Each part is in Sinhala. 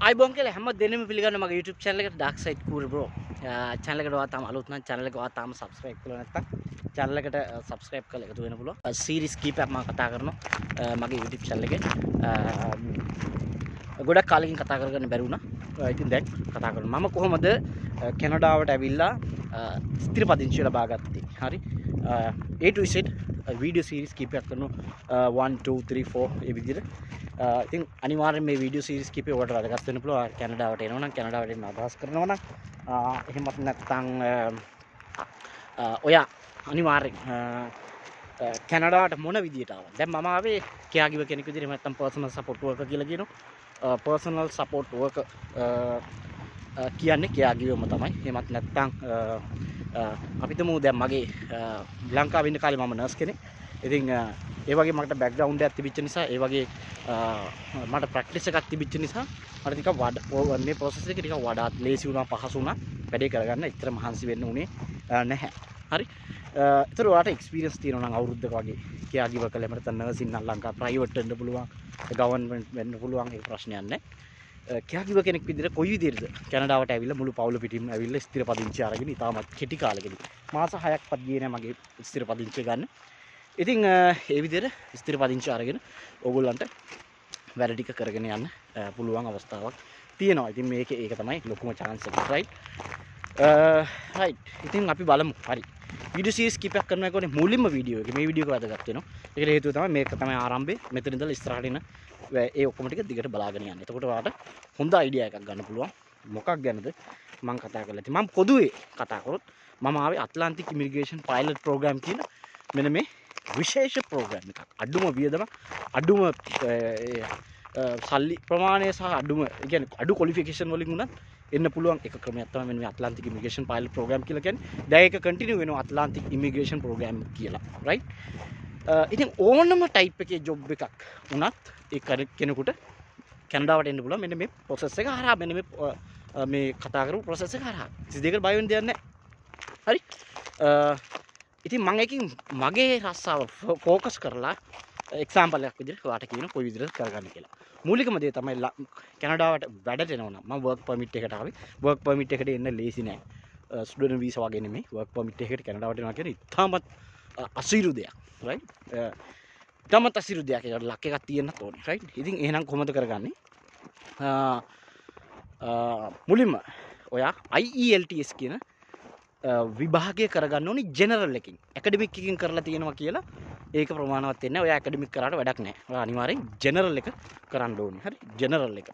අයිබෝන් කියලා හැම දෙනෙම පිළිගන්න මගේ YouTube channel එකට DARKSIDE-KURE bro. channel එකට ඔයා තාම අලුත් නම් channel එක ඔයා තාම subscribe කරලා නැත්නම් channel එකට subscribe කරලා එකතු වෙන්න පුළුවන්. series කීපයක් මම කතා කරනවා මගේ YouTube channel එකේ. ගොඩක් කාලෙකින් කතා කරගන්න බැරි වුණා. ඉතින් දැන් කතා කරනවා. මම කොහොමද කැනඩාවට ඇවිල්ලා ස්ථිර පදිංචිය ලබා ගත්තේ. හරි. A to Z video series කීපයක් කරනවා 1 2 3 4 ඒ විදිහට. ඉතින් අනිවාර්යෙන් මේ වීඩියෝ සීරීස් කීපේ ඔයාලට වැදගත් වෙන්න පුළුවන්. කැනඩාවට එනවා නම් කැනඩාවට එන්න අදහස් කරනවා නම් එහෙමත් නැත්නම් ඔයා අනිවාර්යෙන් කැනඩාවට මොන විදියට ආවද? දැන් මම ආවේ කෙයාගිව කෙනෙක් විදිහට නැත්නම් පර්සනල් සපෝට් වර්කර් කියලා කියනවා. පර්සනල් සපෝට් වර්කර් කියන්නේ කෙයාගිවම තමයි. එහෙමත් නැත්නම් අපි තුමු දැන් මගේ ලංකාවේ ඉන්න කාලේ මම නර්ස් කෙනෙක්. ඉතින් ඒ වගේ මට බෑග්ග්‍රවුන්ඩ් එකක් තිබිච්ච නිසා ඒ වගේ මට ප්‍රැක්ටිස් එකක් තිබිච්ච නිසා මට ටිකක් මේ ප්‍රොසෙස් එක ටිකක් වඩාත් ලේසි වුණා පහසු වුණා වැඩේ කරගන්න. එච්චර මහන්සි වෙන්න උනේ නැහැ. හරි. ඒතර ඔයාලට එක්ස්පීරියන්ස් තියෙනවා නම් අවුරුද්දක වගේ කියාගිව කළේ මට නර්ස් ඉන්න ලංකා ප්‍රයිවට් වෙන්න පුළුවන් ගවර්න්මන්ට් වෙන්න පුළුවන් ඒක ප්‍රශ්නයක් නැහැ. කියාගිව කෙනෙක් විදිහට කොයි විදිහටද කැනඩාවට ඇවිල්ලා මුළු පවුල පිටින්ම ඇවිල්ලා ස්ථිර පදිංචි අරගෙන ඉතාමත් කෙටි කාලෙකදී මාස 6ක්වත් ගියේ නැහැ මගේ ස්ථිර පදිංචිය ගන්න. ඉතින් ඒ විදිහට ස්ථිර පදිංචි අරගෙන ඕගොල්ලන්ට වැඩ ටික කරගෙන යන්න පුළුවන් අවස්ථාවක් තියෙනවා. ඉතින් ඒක තමයි ලොකුම chance එක right. right. ඉතින් අපි බලමු. හරි. වීඩියෝ සීරීස් කීපයක් කරනවා කියන්නේ මුලින්ම වීඩියෝ එක. මේ වීඩියෝ එක වැදගත් වෙනවා. ඒකට හේතුව තමයි මේක තමයි ආරම්භය. මෙතන ඉඳලා ඉස්සරහට එන ඒ ඔක්කොම ටික දිගට බලාගෙන යන්න. එතකොට ඔයාලට හොඳ අයිඩියා එකක් ගන්න පුළුවන්. මොකක් ගැනද මම කතා කරලා තියෙන්නේ. මම පොදුවේ කතා කරොත් මම ආවේ ඇට්ලාන්ටික් ඉමිග්‍රේෂන් පයිලට් ප්‍රෝග්‍රෑම් කියන මෙන්න මේ විශේෂ ප්‍රෝග්‍රෑම් එකක්. අඩුම වියදම අඩුම සල්ලි ප්‍රමාණය සහ අඩුම කියන්නේ අඩු ක්වොලිෆිකේෂන් වලින් උනත් එන්න පුළුවන් එක ක්‍රමයක් තමයි මෙන්න මේ ඇට්ලාන්ටික් ඉමිග්‍රේෂන් පයිලට් ප්‍රෝග්‍රෑම් කියලා කියන්නේ. දැන් ඒක කන්ටිනියු වෙනවා ඇට්ලාන්ටික් ඉමිග්‍රේෂන් ප්‍රෝග්‍රෑම් කියලා. රයිට්. ඉතින් ඕනම ටයිප් එකේ ජොබ් එකක් උනත් ඒ කෙනෙකුට කැනඩාවට එන්න පුළුවන් මෙන්න මේ ප්‍රොසෙස් එක හරහා මෙන්න මේ කතා කරපු ප්‍රොසෙස් එක හරහා. 32කට බය වෙන්න දෙයක් නැහැ. හරි. ඉතින් මම එකකින් මගේ රස්සාව ફોකස් කරලා එක්සැම්පල් එකක් විදිහට ඔයාලට කියන කොයි විදිහට කරගන්න කියලා. මූලිකම දේ තමයි කැනඩාවට වැඩට එනවා නම් මම වර්ක් පර්මිට් එකට ආවේ. වර්ක් පර්මිට් එකට එන්න ලේසි නෑ. ස්ටුඩන්ට් වීසා වගේ නෙමෙයි. වර්ක් පර්මිට් එකකට කැනඩාවට එනවා කියන්නේ ඉතාමත් අසීරු දෙයක්. රයිට්. ඉතාමත් අසීරු දෙයක්. ඒකට ලක් එකක් තියෙන්නත් ඕනේ. රයිට්. ඉතින් එහෙනම් කොහොමද කරගන්නේ? මුලින්ම ඔයා IELTS කියන විභාගය කරගන්න ඕනි ජෙනරල් එකකින්. ඇකඩමික් එකකින් කරලා තියෙනවා කියලා ඒක ප්‍රමාණවත් වෙන්නේ නැහැ. ඔයා ඇකඩමික් කරාට වැඩක් නැහැ. ඔයා අනිවාර්යෙන් ජෙනරල් එක කරන්න ඕනේ. හරි? ජෙනරල් එක.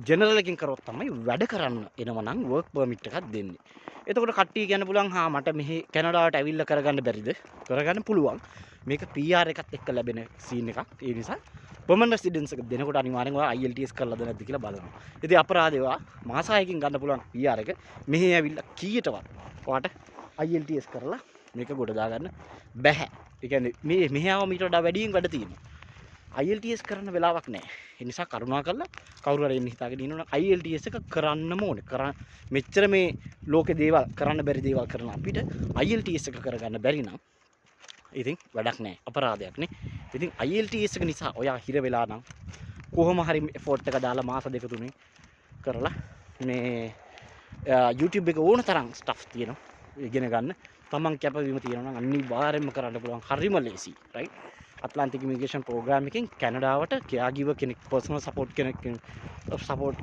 ජෙනරල් එකකින් කරොත් තමයි වැඩ කරන්න එනවා නම් වර්ක් පර්මිට් එකක් දෙන්නේ. එතකොට කට්ටිය කියන්න පුළුවන් හා මට මෙහි කැනඩාවට ඇවිල්ලා කරගන්න බැරිද? කරගන්න පුළුවන්. මේක PR එකත් එක්ක ලැබෙන සීන් එකක්. ඒ නිසා permanent residence එක දෙනකොට අනිවාර්යෙන් ඔයා IELTS කරලාද නැද්ද කියලා බලනවා. ඉතින් අපරාධේ ඔයා මාස 6කින් ගන්න පුළුවන් PR එක මෙහි ඇවිල්ලා කීයටවත් ඔයාට IELTS කරලා මේක ගොඩ දාගන්න බැහැ. ඒ කියන්නේ මෙහාව මීට වඩා වැඩියෙන් වැඩ තියෙනවා. IELTS කරන්න වෙලාවක් නැහැ. ඒ නිසා කරුණාකරලා කවුරු හරි එන්න හිතාගෙන ඉන්නවනම් IELTS එක කරන්නම ඕනේ. මෙච්චර මේ ලෝකේ දේවල් කරන්න බැරි දේවල් කරන අපිට IELTS එක කරගන්න බැරි නම් ඉතින් වැඩක් නැහැ. අපරාධයක් නේ. ඉතින් IELTS එක නිසා ඔයා හිර වෙලා නම් කොහොම හරි එෆෝට් එක දාලා මාස දෙක තුනේ කරලා මේ YouTube එක ඕන තරම් ස්ටෆ් තියෙනවා. ඉගෙන ගන්න. තමන් කැපවීම තියෙනවා නම් අනිවාර්යයෙන්ම කරන්න පුළුවන්. හරිම ලේසි. රයිට්. ඇට්ලාන්ටික් ඉමිග්‍රේෂන් ප්‍රෝග්‍රෑම් එකෙන් කැනඩාවට කෙයාගිව කෙනෙක් පර්සනල් සපෝට්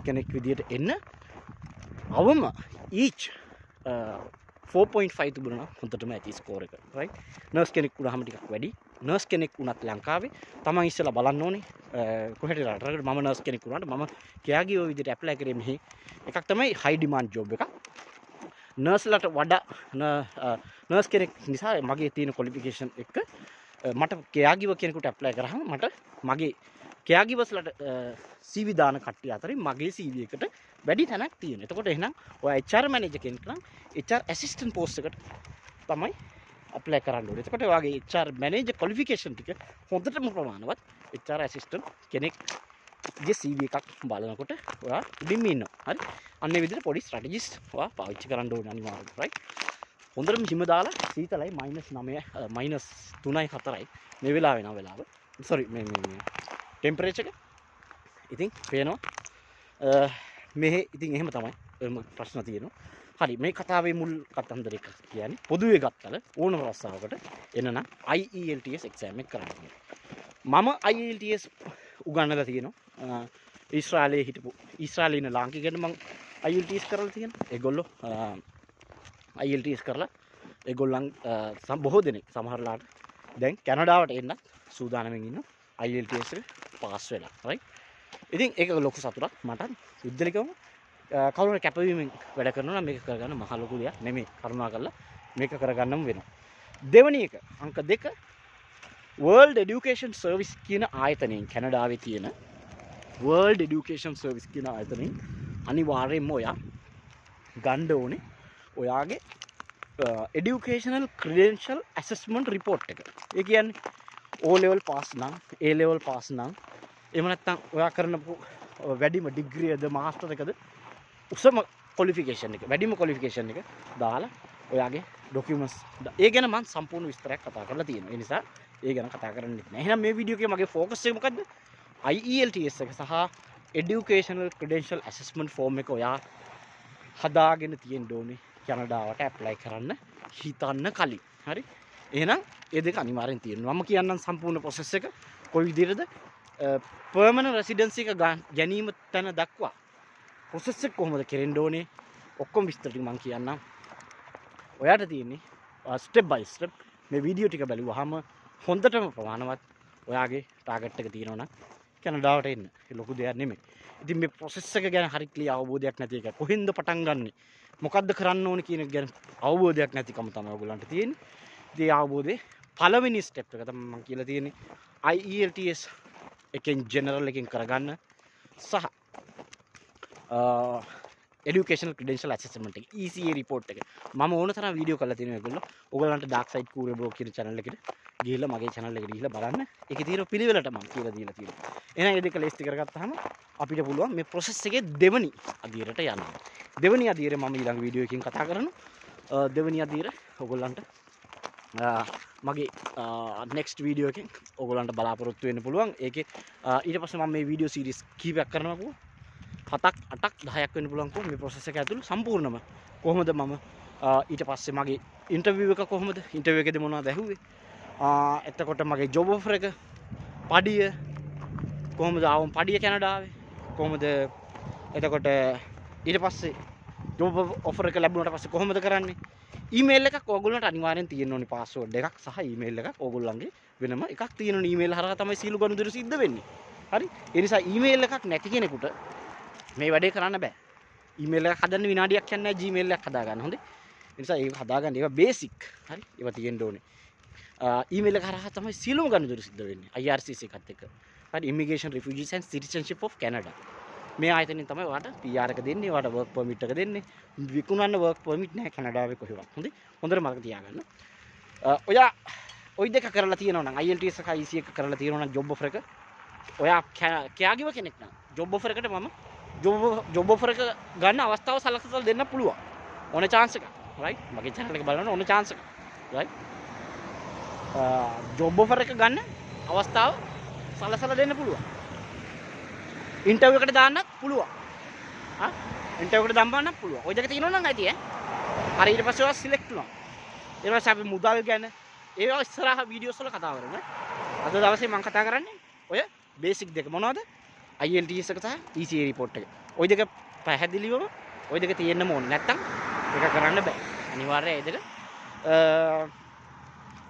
කෙනෙක් විදියට එන්න අවම each 4.5 තිබුණා හොඳටම ඇති ස්කෝර් එක. රයිට්. නර්ස් කෙනෙක් වුණාම ටිකක් වැඩි. නර්ස් කෙනෙක් වුණත් ලංකාවේ තමන් ඉස්සෙල්ලා බලන්න ඕනේ කොහෙට රටකට මම නර්ස් කෙනෙක් වුණාට මම කෙයාගිව විදියට ඇප්ලයි කරේ මෙහි එකක් තමයි හයි ඩිමාන්ඩ් ජොබ් එකක්. නර්ස්ලට වඩා නර්ස් කෙනෙක් නිසා මගේ තියෙන ක්වොලිෆිකේෂන් එක මට කෙයාගිව කෙනෙකුට ඇප්ලයි කරාම මට මගේ කෙයාගිවස්ලට CV දාන කට්ටිය අතරින් මගේ CV එකට වැඩි තැනක් තියෙනවා. එතකොට එහෙනම් ඔයා HR මැනේජර් කෙනෙක් නම් HR ඇසිස්ටන්ට් පෝස්ට් එකට තමයි ඇප්ලයි කරන්න ඕනේ. එතකොට ඔයාගේ HR මැනේජර් ක්වොලිෆිකේෂන් ටික හොඳටම ප්‍රමාණවත් HR ඇසිස්ටන්ට් කෙනෙක්ගේ CV එකක් බලනකොට ඔයා ඉදින්ම ඉන්නවා. හරි? අන්න ඒ විදිහට පොඩි ස්ට්‍රැටජිස් ඔයා පාවිච්චි කරන්න ඕනේ අනිවාර්යයෙන්. රයිට්? හොඳටම හිම දාලා සීතලයි -9 -3යි 4යි මේ වෙලාව වෙන වෙලාව. සෝරි මේ ටෙම්පරේචර් එක. ඉතින් පේනවා මෙහෙ ඉතින් එහෙම තමයි ප්‍රශ්න තියෙනවා. හරි මේ කතාවේ මුල් කතන්දර එක කියන්නේ පොදුවේ ගත්තල ඕනම රස්සාවකට එනනම් IELTS exam එක කරන්න ඕනේ. මම IELTS උගන්නලා තියෙනවා. ඊශ්‍රායලයේ හිටපු ඊශ්‍රායලයේ ඉන්න ලාංකිකයන්ට මම IELTS කරලා තියෙනවා. ඒගොල්ලෝ IELTS කරලා ඒගොල්ලන් බොහෝ දෙනෙක් සමහරලාට දැන් කැනඩාවට එන්න සූදානම්ෙන් ඉන්නවා IELTS එක පාස් වෙලා. right? ඉතින් ඒක ලොකු සතුටක් මට යුද්ධලිකවම කවුරුහරි කැපවීමෙන් වැඩ කරනවා නම් මේක කරගන්න මහ ලොකු දෙයක් නෙමෙයි. කරුණාකරලා මේක කරගන්නම වෙනවා. දෙවෙනි එක අංක 2 World Education Service කියන ආයතනයෙන් කැනඩාවේ තියෙන World Education Service කියන ආයතනයෙන් අනිවාර්යයෙන්ම ඔයා ගන්න ඕනේ ඔයාගේ educational credential assessment report එක. ඒ කියන්නේ O level pass නම් A level pass නම් එහෙම නැත්නම් ඔයා කරන වැඩිම ඩිග්‍රී එකද මාස්ටර් එකද උසම ක්වොලිෆිකේෂන් එක වැඩිම ක්වොලිෆිකේෂන් එක දාලා ඔයාගේ ඩොකියුමන්ට්ස් ඒ ගැන මම සම්පූර්ණ විස්තරයක් කතා කරලා තියෙනවා. ඒ නිසා ඒ ගැන කතා කරන්නෙත් නෑ. එහෙනම් මේ වීඩියෝ එකේ මගේ ફોකස් එක මොකද්ද? IELTS එක සහ educational credential assessment form එක ඔයා හදාගෙන තියෙන්න ඕනේ කැනඩාවට ඇප්ලයි කරන්න හිතන්න කලින්. හරි? එහෙනම් ඒ දෙක අනිවාර්යෙන් තියෙනවා. මම කියන්නම් සම්පූර්ණ process එක කොයි විදිහටද permanent residency එක ගැනීම තැන දක්වා process එක කොහොමද කෙරෙන්න ඕනේ ඔක්කොම විස්තර ටික මම කියන්නම්. ඔයාට තියෙන්නේ step by step මේ වීඩියෝ ටික බලුවාම හොඳටම ප්‍රමාණවත් ඔයාගේ ටාගට් එක තියෙනවා නම් කැනඩාවට එන්න. ඒ ලොකු දෙයක් නෙමෙයි. ඉතින් මේ process එක ගැන හරි ක්ලියර් අවබෝධයක් නැති එක කොහෙන්ද පටන් ගන්නෙ මොකද්ද කරන්න ඕනේ කියන එක ගැන අවබෝධයක් නැතිකම තමයි ඔයගොල්ලන්ට තියෙන්නේ. ඉතින් ඒ අවබෝධයේ පළවෙනි ස්ටෙප් එක තමයි මම කියලා තියෙන්නේ IELTS එකෙන් ජෙනරල් එකෙන් කරගන්න සහ educational credential assessment එක ECA report එක මම ඕන තරම් වීඩියෝ කරලා තියෙනවා ඒගොල්ලෝ. ඔයගොල්ලන්ට DARKSIDE-KURE blog කියන channel එකට ගිහිල්ලා මගේ channel එකට ගිහිල්ලා බලන්න. ඒකේ තියෙන පිළිවෙලට මම කියලා දීලා තියෙනවා. එහෙනම් මේ දෙක ලේස්ති කරගත්තාම අපිට පුළුවන් මේ process එකේ දෙවෙනි අදියරට යන්න. දෙවෙනි අදියර මම ඊළඟ වීඩියෝ එකකින් කතා කරනවා. දෙවෙනි අදියර ඔයගොල්ලන්ට මගේ next වීඩියෝ එකෙන් ඔයගොල්ලන්ට බලාපොරොත්තු වෙන්න පුළුවන්. ඒකේ ඊට පස්සේ මම මේ වීඩියෝ සීරීස් කීපයක් කරනවා. 7ක් 8ක් 10ක් වෙන්න පුළුවන් මේ process එක ඇතුළේ සම්පූර්ණම කොහොමද මම ඊට පස්සේ මගේ ඉන්ටර්විව් එක කොහොමද ඉන්ටර්විව් එකේදී මොනවද ඇහුවේ එතකොට මගේ ජොබ් ඔෆර් එක පඩිය කොහොමද ආවම පඩිය කැනඩාවේ කොහොමද එතකොට ඊට පස්සේ ජොබ් ඔෆර් එක ලැබුණාට පස්සේ කොහොමද කරන්නේ ඊමේල් එකක් ඕගොල්ලන්ට අනිවාර්යෙන් තියෙන්න ඕනේ පාස්වර්ඩ් එකක් සහ ඊමේල් එකක් ඕගොල්ලන්ගේ වෙනම එකක් තියෙන්න ඕනේ ඊමේල් හරහා තමයි සීළු ගනුදෙනු සිද්ධ වෙන්නේ හරි ඒ නිසා ඊමේල් එකක් නැති කෙනෙකුට මේ වැඩේ කරන්න බෑ. ඊමේල් එකක් හදන්න විනාඩියක් යන්නේ නැහැ Gmail එකක් හදාගන්න. හොඳේ. ඒ නිසා ඒක හදාගන්න ඒවා බේසික්. හරි. ඒවා තියෙන්න ඕනේ. ඊමේල් එක හරහා තමයි සියලුම ගනුදෙනු සිද්ධ වෙන්නේ. IRCC එකත් එක්ක. හරි. Immigration Refugees and Citizenship of Canada. මේ ආයතනෙන් තමයි ඔයාලට PR එක දෙන්නේ, ඔයාලට work permit එක දෙන්නේ. විකුණන්න work permit නැහැ කැනඩාවේ කොහෙවත්. හොඳේ. හොඳට මතක තියාගන්න. ඔයා ওই දෙක කරලා තියෙනවා නම් IELTS එක IC එක කරලා තියෙනවා නම් job offer එක ඔයා කැයාගිව කෙනෙක් නම් job offer එකට මම ජොබ් ඔෆර් එක ගන්න අවස්ථාව සලකලා දෙන්න පුළුවන්. ඕන chance එක. right? මගේ channel එක බලන්න ඕන chance එක. right? ජොබ් ඔෆර් එක ගන්න අවස්ථාව සලසලා දෙන්න පුළුවන්. ඉන්ටර්විව් එකට දාන්නත් පුළුවන්. හා? ඉන්ටර්විව් එකට දාන්නත් පුළුවන්. ওই දෙක තියෙනවා නම් ඇති ඈ. හරි ඊට පස්සේ ඔයා සිලෙක්ට් වෙනවා. ඊට පස්සේ අපි මුදල් ගැන ඒවා ඉස්සරහ වීඩියෝස් වල කතා කරමු. අද දවසේ මම කතා කරන්නේ ඔය බේසික් දෙක මොනවද? IELTS එක සහ ECA report එක. ওই දෙක පැහැදිලිවම ওই දෙක තියෙන්නම ඕනේ. නැත්තම් ඒක කරන්න බෑ. අනිවාර්යයෙන් ඒ දෙක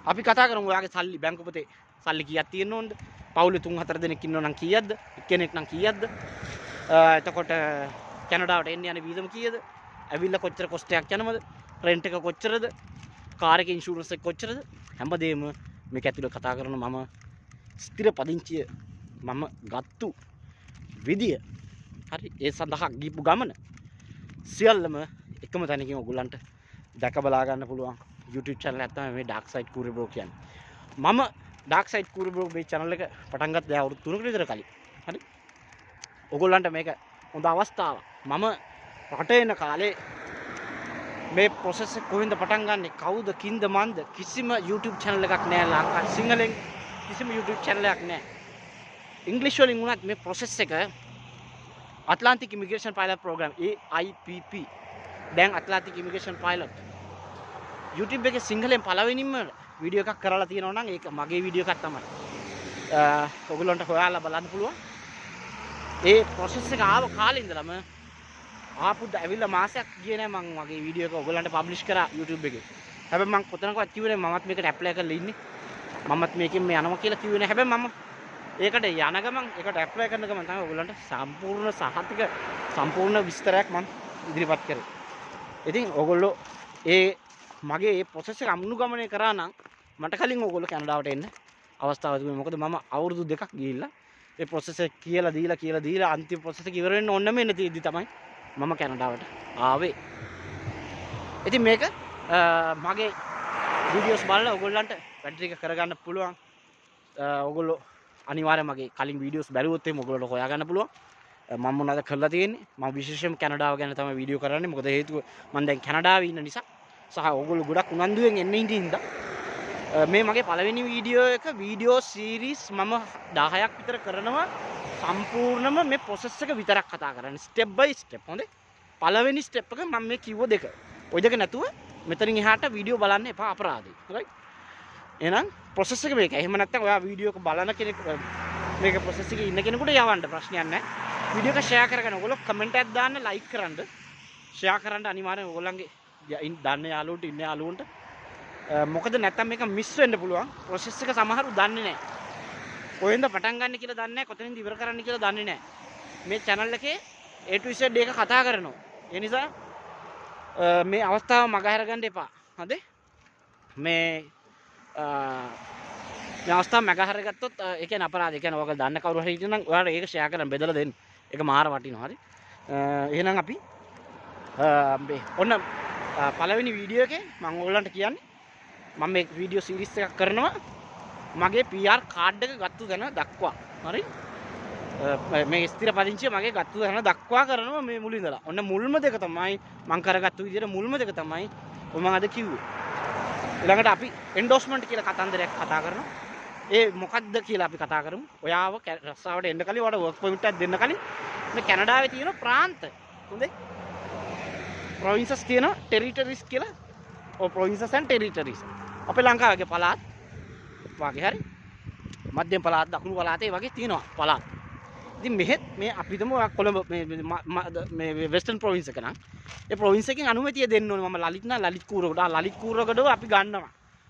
අපි කතා කරමු ඔයාගේ සල්ලි බැංකු පොතේ සල්ලි කීයක් තියෙන්න ඕනද? පවුලේ 3-4 දෙනෙක් ඉන්නෝ නම් කීයක්ද? එක්කෙනෙක් නම් කීයක්ද? එතකොට කැනඩාවට එන්න යන වීසම කීයද? ඇවිල්ලා කොච්චර කොස්ට් එකක් යනවද? රෙන්ට් එක කොච්චරද? කාර් එකේ ඉන්ෂුරන්ස් එක කොච්චරද? හැමදේම මේක ඇතුළේ කතා කරන මම ස්ථිර පදිංචිය මම ගත්තු විදිය හරි ඒ සඳහා ගිහපු ගමන සියල්ලම එකම තැනකින් ඔයගොල්ලන්ට දැක බලා ගන්න පුළුවන් YouTube channel එක තමයි මේ DARKSIDE-KURE blog කියන්නේ. මම DARKSIDE-KURE blog මේ channel එක පටන් ගත්තා අවුරුදු 3කට විතර කලින්. හරි. ඔයගොල්ලන්ට මේක හොඳ අවස්ථාවක්. මම රට එන කාලේ මේ process එක කොහෙන්ද පටන් ගන්නෙ කවුද කින්ද මන්ද කිසිම YouTube channel එකක් නැහැ ලංකාවේ. සිංහලෙන් කිසිම YouTube channel එකක් නැහැ. ඉංග්‍රීසි වලින් වුණත් මේ process එක Atlantic Immigration Pilot Program AIPP දැන් Atlantic Immigration Pilot YouTube එකේ සිංහලෙන් පළවෙනිම වීඩියෝ එකක් කරලා තියෙනවා නම් ඒක මගේ වීඩියෝ එකක් තමයි. ඔයගොල්ලන්ට හොයාලා බලන්න පුළුවන්. ඒ process එක ආව කාලේ ඉඳලම ආපුද ඇවිල්ලා මාසයක් ගියේ නෑ මම මගේ වීඩියෝ එක ඔයගොල්ලන්ට පබ්ලිෂ් කරා YouTube එකේ. හැබැයි මම කොතනකවත් කිව්වේ නෑ මමත් මේකට ඇප්ලයි කරලා ඉන්නේ. මමත් මේකෙන් මේ යනවා කියලා කිව්වේ නෑ. හැබැයි මම ඒකට යන ගමන් ඒකට ඇප්ලයි කරන ගමන් තමයි ඔයගොල්ලන්ට සම්පූර්ණ සහතික සම්පූර්ණ විස්තරයක් මම ඉදිරිපත් කරේ. ඉතින් ඔයගොල්ලෝ ඒ මගේ මේ process එක අනුගමනය කරා නම් මට කලින් ඔයගොල්ලෝ කැනඩාවට එන්න අවස්ථාවක් තිබුණා. මොකද මම අවුරුදු 2ක් ගිහිල්ලා ඒ process එක කියලා දීලා අන්තිම process එක ඉවර වෙන්න ඕන මෙන්න තියෙද්දි තමයි මම කැනඩාවට ආවේ. ඉතින් මේක මගේ වීඩියෝස් බලලා ඔයගොල්ලන්ට වැඩ ටික කරගන්න පුළුවන්. ඔයගොල්ලෝ අනිවාර්යයෙන් මගේ කලින් වීඩියෝස් බැලුවොත් එහෙම ඔයගොල්ලන්ට හොයාගන්න පුළුවන්. මම මොනවද කරලා තියෙන්නේ? මම විශේෂයෙන්ම කැනඩාව ගැන තමයි වීඩියෝ කරන්නේ. මොකද හේතුව මම දැන් කැනඩාවේ ඉන්න නිසා සහ ඔයගොල්ලෝ ගොඩක් උනන්දුවෙන් එන්න ඉඳින්දා මේ මගේ පළවෙනි වීඩියෝ එක වීඩියෝ සීරීස් මම 10ක් විතර කරනවා සම්පූර්ණම මේ process එක විතරක් කතා කරන්නේ step by step. හොඳේ පළවෙනි step එක මම මේ කිව්ව දෙක. ওই දෙක නැතුව මෙතනින් එහාට වීඩියෝ බලන්න එපා අපරාධයි. right? එහෙනම් process එක මේකයි. එහෙම නැත්නම් ඔයා වීඩියෝ එක බලන කෙනෙක් මේක process එකේ ඉන්න කෙනෙකුට යවන්න ප්‍රශ්නයක් නැහැ. වීඩියෝ එක share කරගෙන ඔයගොල්ලෝ comment එකක් දාන්න like කරන්න share කරන්න අනිවාර්යෙන් ඔයගොල්ලන්ගේ දන්න යාළුවන්ට ඉන්න යාළුවන්ට මොකද නැත්තම් මේක මිස් වෙන්න පුළුවන්. process එක සමහරු දන්නේ නැහැ. කොහෙන්ද පටන් ගන්න කියලා දන්නේ නැහැ. කොතනින්ද ඉවර කරන්න කියලා දන්නේ නැහැ. මේ channel එකේ A to Z එක කතා කරනවා. ඒ නිසා මේ අවස්ථාව මගහැර ගන්න එපා. හරිද? මේ අවස්ථාව මගහැර ගත්තොත් ඒ කියන්නේ අපරාධ. ඒ කියන්නේ ඔයගොල්ලෝ දන්න කවුරු හරි හිටියනම් ඔයාලා ඒක share කරන්න බෙදලා දෙන්න. ඒක මාර වටිනවා. හරි? එහෙනම් අපි ඔන්න පළවෙනි වීඩියෝ එකේ මම ඔයගොල්ලන්ට කියන්නේ මම මේ වීඩියෝ සීරීස් එකක් කරනවා මගේ PR කාඩ් එක ගත්ත දන දක්වා. හරි? මේ ස්ථිර පදිංචිය මගේ ගත්ත දන දක්වා කරනවා මේ මුලින් ඉඳලා. ඔන්න මුල්ම දෙක තමයි මම කරගත්තු විදිහට මුල්ම දෙක තමයි මම අද කිව්වේ. ඊළඟට අපි එන්ඩෝස්මන්ට් කියලා කතන්දරයක් කතා කරනවා. ඒ මොකක්ද කියලා අපි කතා කරමු. ඔයාව රස්සාවට එන්න කලින් ඔයාලට වර්ක් පර්මිට් එකක් දෙන්න කලින් මේ කැනඩාවේ තියෙන ප්‍රාන්ත හොඳේ provinces තියෙනවා territories කියලා. ඔය provinces and territories. අපේ ලංකාවේ පළාත් වාගේ හරි මධ්‍යම පළාත් දකුණු පළාතේ වගේ තියෙනවා පළාත්. ඉතින් මෙහෙත් මේ අපි තුමු කොළඹ මේ western province එක නම් ඒ province එකෙන් අනුමැතිය දෙන්න ඕනේ. මම ලලිත් කූරකට අපි ගන්නවා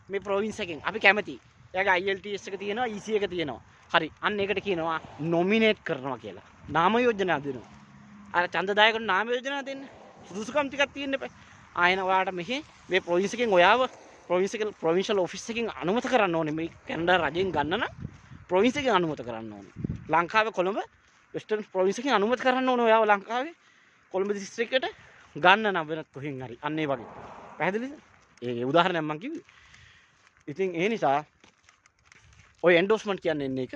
මේ province එකෙන්. අපි කැමතියි. එයාගේ IELTS එක තියෙනවා EC එක තියෙනවා. හරි. අන්න ඒකට කියනවා nominate කරනවා කියලා. නාම යෝජනා දෙනවා. අර ඡන්දදායකට නාම යෝජනා දෙන්න. සුදුසුකම් ටිකක් තියෙන්න එපා. ආයෙන ඔයාලට මෙහි මේ ප්‍රොවින්ස් එකෙන් ඔයාව ප්‍රොවින්ෂල් ඔෆිස් එකෙන් අනුමත කරන්න ඕනේ. මේ කැනඩා රජයෙන් ගන්න නම් ප්‍රොවින්ස් එකෙන් අනුමත කරන්න ඕනේ. ලංකාවේ කොළඹ වෙස්ටර්න් ප්‍රොවින්ස් එකෙන් අනුමත කරන්න ඕනේ ඔයාව ලංකාවේ කොළඹ දිස්ත්‍රික්කයට ගන්න නම් වෙනත් කොහෙන් හරි. අන්න ඒ වගේ. පැහැදිලිද? ඒ උදාහරණයක් මම කිව්වේ. ඉතින් ඒ නිසා ඔය එන්ඩෝස්මන්ට් කියන්නේ එන්නේ එක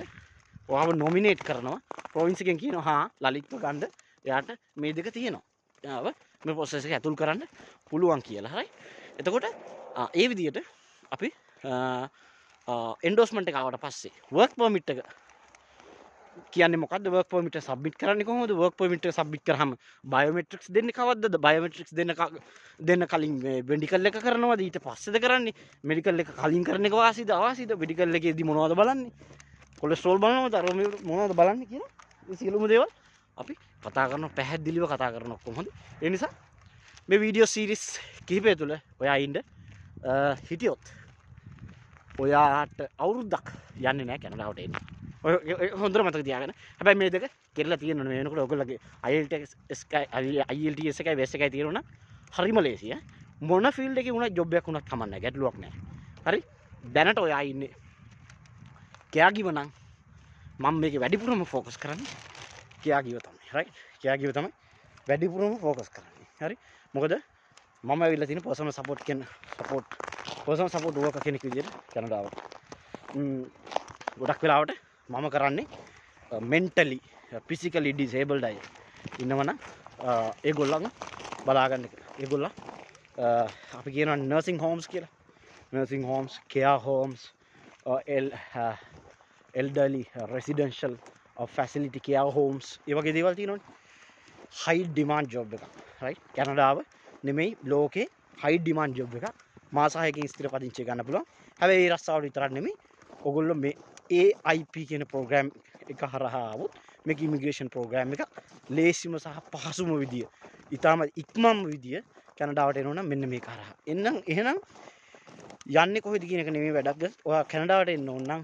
ඔයාව නොමිනේට් කරනවා. ප්‍රොවින්ස් එකෙන් කියනවා හා ලලිත්ව ගන්න. එයාට මේ දෙක තියෙනවා. එයාව මේ process එක ඇතුල් කරන්න පුළුවන් කියලා. හරි? එතකොට ඒ විදිහට අපි එන්ඩෝස්මන්ට් එක ආවට පස්සේ work permit එක කියන්නේ මොකද්ද? work permit එක submit කරන්නේ කොහොමද? work permit එක submit කරාම biometrics දෙන්නේ කවද්දද? biometrics දෙන්න කලින් medical එක කරනවද? ඊට පස්සේද කරන්නේ? medical එක කලින් කරන එක වාසියද අවාසියද? medical එකේදී මොනවද බලන්නේ? cholesterol බලනවද? අර මොනවද බලන්නේ කියලා? මේ සියලුම දේවල් අපි කතා කරනවා, පැහැදිලිව කතා කරනවා කොහොමද? ඒ නිසා මේ වීඩියෝ සීරීස් කිහිපය තුළ ඔයා ඉන්න හිටියොත් ඔයාට අවුරුද්දක් යන්නේ නැහැ කැනඩාවට එන්න. ඔය හොඳට මතක තියාගන්න. හැබැයි මේ දෙක කෙරලා තියෙනවා නේ වෙනකොට ඔයගොල්ලෝගේ IELTS එකයි WES එකයි තියෙනවා නම් හරිම ලේසි ඈ. මොන ෆීල්ඩ් එකේ වුණත් ජොබ් එකක් වුණත් කමක් නැහැ. ගැටලුවක් නැහැ. හරි? දැනට ඔයා ඉන්නේ කෑගිව නම් මම මේකේ වැඩිපුරම ફોකස් කරන්නේ කෑගිව තමයි. රයිට්? කෑගිව තමයි වැඩිපුරම ફોකස් කරන්නේ. හරි? මොකද මම ඇවිල්ලා තියෙන පර්සනල් සපෝට් වර්කර් කෙනෙක් විදියට කැනඩාවට. ගොඩක් වෙලාවට මම කරන්නේ mentally physically disabled අය ඉන්නවනම් ඒගොල්ලන් බලා ගන්න එක. ඒගොල්ලන් අපි කියනවා nursing homes කියලා. nursing homes, care homes, elderly residential facility care homes ඒ වගේ දේවල් තියෙනවනේ. high demand job එකක්. right? කැනඩාව නෙමෙයි ලෝකේ high demand job එකක්. මාස 6කින් ස්ථිර පදිංචිය ගන්න පුළුවන්. හැබැයි ඒ රස්සාවට විතරක් නෙමෙයි. ඔයගොල්ලෝ මේ AIP කියන ප්‍රෝග්‍රෑම් එක හරහා આવොත් මේක ඉමිග්‍රේෂන් ප්‍රෝග්‍රෑම් එකක් ලේසිම සහ පහසුම විදිය. ඊටම ඉක්මම විදිය කැනඩාවට එනවනම් මෙන්න මේක හරහා. එහෙනම් යන්නේ කොහෙද කියන එක නෙමෙයි වැඩක්. ඔයා කැනඩාවට එන්න ඕන නම්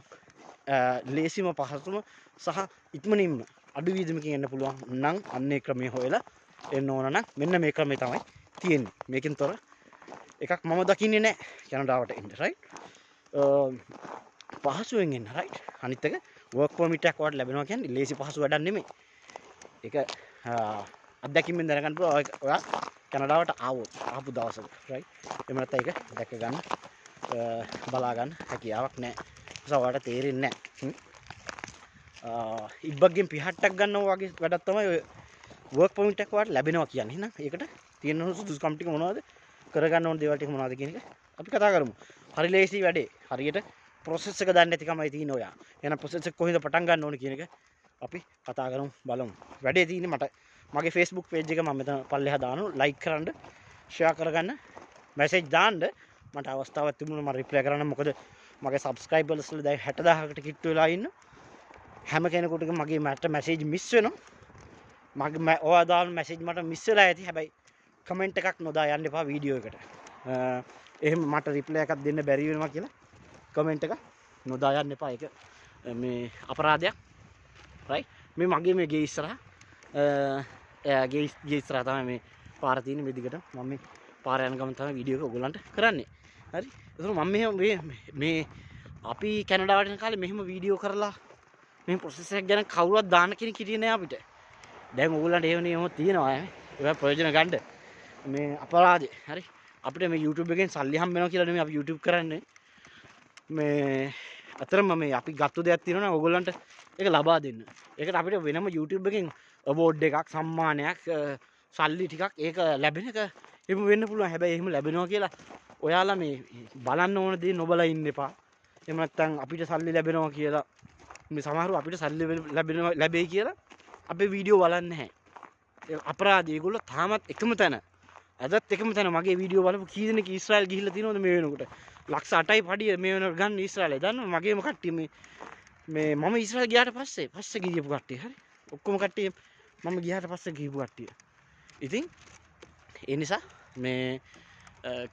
ලේසිම පහසුම සහ ඉක්මනින්ම අඩු වීදමකින් එන්න පුළුවන් නම් අන්නේ ක්‍රමයේ හොයලා එන්න ඕන නම් මෙන්න මේ ක්‍රමය තමයි තියෙන්නේ. මේකෙන් තොර එකක් මම දකින්නේ නැහැ කැනඩාවට එන්න. right? පහසුවෙන් එන්න. right? අනිත් එක work permit එකක් ඔයාලට ලැබෙනවා කියන්නේ ලේසි පහසු වැඩක් නෙමෙයි. ඒක අත්දැකීමෙන් දැනගන්න පුළුවන් ඔයා කැනඩාවට ආපු දවසක. right? එහෙම නැත්නම් ඒක දැක ගන්න බලා ගන්න හැකියාවක් නැහැ. ඒක ඔයාලට තේරෙන්නේ නැහැ. ඉබ්බක්ගෙන් පිහට්ටක් ගන්නවා වගේ වැඩක් තමයි ඔය work permit එකක් ඔයාලට ලැබෙනවා කියන්නේ. එහෙනම් ඒකට තියෙන සුදුසුකම් ටික මොනවද? කරගන්න ඕන දේවල් ටික මොනවද කියන එක අපි කතා කරමු. හරි ලේසි වැඩේ. හරියට process එක දන්නේ නැතිකමයි තියෙන්නේ ඔයා. එහෙනම් process එක කොහෙන්ද පටන් ගන්න ඕනේ කියන එක අපි කතා කරමු බලමු. වැඩේ තියෙන්නේ මට මගේ Facebook page එක මම මෙතන පල්ලෙහා දානවා. like කරන්න, share කරගන්න, message දාන්න. මට අවස්ථාවක් තිබුණා මම reply කරන්න. මොකද මගේ subscribers ලා දැන් 60000කට කිට්ටු වෙලා ඉන්න. හැම කෙනෙකුටම මගේ message miss වෙනවා. මගේ ඔයා දාන message මට miss වෙලා ඇති. හැබැයි comment එකක් නොදා යන්න එපා වීඩියෝ එකට. එහෙම මට reply එකක් දෙන්න බැරි වෙනවා කියලා comment එක නොදා යන්න එපා. ඒක මේ අපරාධයක්. right? මේ මගේ මේ ගේ ඉස්සරහා ගේ ඉස්සරහා තමයි මේ පාර තියෙන්නේ මේ දිගට. මම මේ පාර යන ගමන් තමයි වීඩියෝ එක ඔයගොල්ලන්ට කරන්නේ. හරි? ඒතර මම මේ අපි කැනඩාවට යන කාලේ මෙහෙම වීඩියෝ කරලා මේ process එක ගැන කවුරුවත් දාන්න කෙනෙක් හිටියේ නෑ අපිට. දැන් ඔයගොල්ලන්ට එහෙම තියෙනවා ඈ. ඒක ප්‍රයෝජන ගන්න. මේ අපරාධේ. හරි? අපිට මේ YouTube එකෙන් සල්ලි හම්බ වෙනවා කියලා නෙමෙයි අපි YouTube කරන්නේ. මේ අතරම මේ අපි ගත්ත දෙයක් තියෙනවා නම් ඔයගොල්ලන්ට ඒක ලබා දෙන්න. ඒකට අපිට වෙනම YouTube එකෙන් award එකක්, සම්මානයක්, සල්ලි ටිකක් ඒක ලැබෙන එක එහෙම වෙන්න පුළුවන්. හැබැයි එහෙම ලැබෙනවා කියලා ඔයාලා මේ බලන්න ඕන දේ නොබලා ඉන්න එපා. එහෙම නැත්නම් අපිට සල්ලි ලැබෙනවා කියලා මේ සමහරව අපිට සල්ලි ලැබෙයි කියලා අපේ වීඩියෝ බලන්නේ නැහැ. ඒ අපරාධ ඒගොල්ලෝ තාමත් එකම තැන. අදත් එකම තැන මගේ වීඩියෝ බලපු කී දෙනෙක් ඊශ්‍රායල් ගිහිල්ලා තියෙනවද මේ වෙනකොට? ලක්ෂ 8යි පඩිය මේ වෙනකොට ගන්න ඊශ්‍රායලේ. දන්නවද මගේම කට්ටිය මේ මම ඊශ්‍රායල් ගියාට පස්සේ ගියපු කට්ටිය. හරි? ඔක්කොම කට්ටිය මම ගියාට පස්සේ ගිහපු කට්ටිය. ඉතින් ඒ නිසා මේ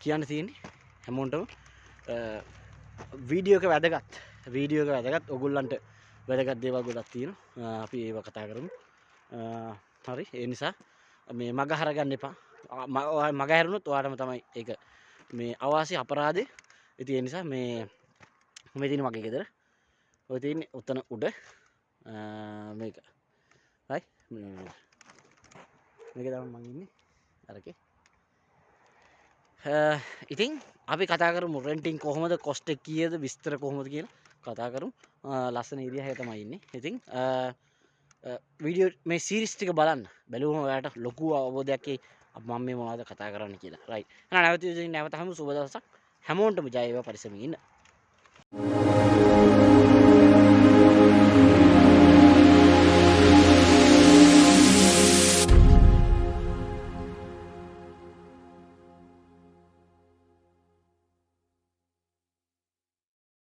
කියන්න තියෙන්නේ හැමෝටම වීඩියෝ එක වැදගත්. වීඩියෝ එක වැදගත්. ඔයගොල්ලන්ට වැදගත් දේවල් ගොඩක් තියෙනවා. අපි ඒව කතා කරමු. හරි? ඒ නිසා මේ මග හරගන්න එපා. මග හැරුණොත් ඔයාටම තමයි ඒක මේ අවාසි අපරාධේ. ඉතින් ඒ නිසා මේ තියෙන මගේ ගෙදර. ඔය තියෙන්නේ උතන උඩ මේක. හරි? මේක තමයි මම ඉන්නේ. අරකේ. ඉතින් අපි කතා කරමු රෙන්ටින් කොහොමද, කොස්ට් එක කීයද, විස්තර කොහොමද කියලා කතා කරමු. ලස්සන ඒරියා එක තමයි ඉන්නේ. ඉතින් වීඩියෝ මේ සීරීස් ටික බලන්න. බැලුවම ඔයාලට ලොකු අවබෝධයක් එයි මම මේ මොනවද කතා කරන්න කියලා. රයිට්. එහෙනම් නැවත හමු. සුබ දවසක්. හැමෝටම ජය වේවා. පරිස්සමින් ඉන්න.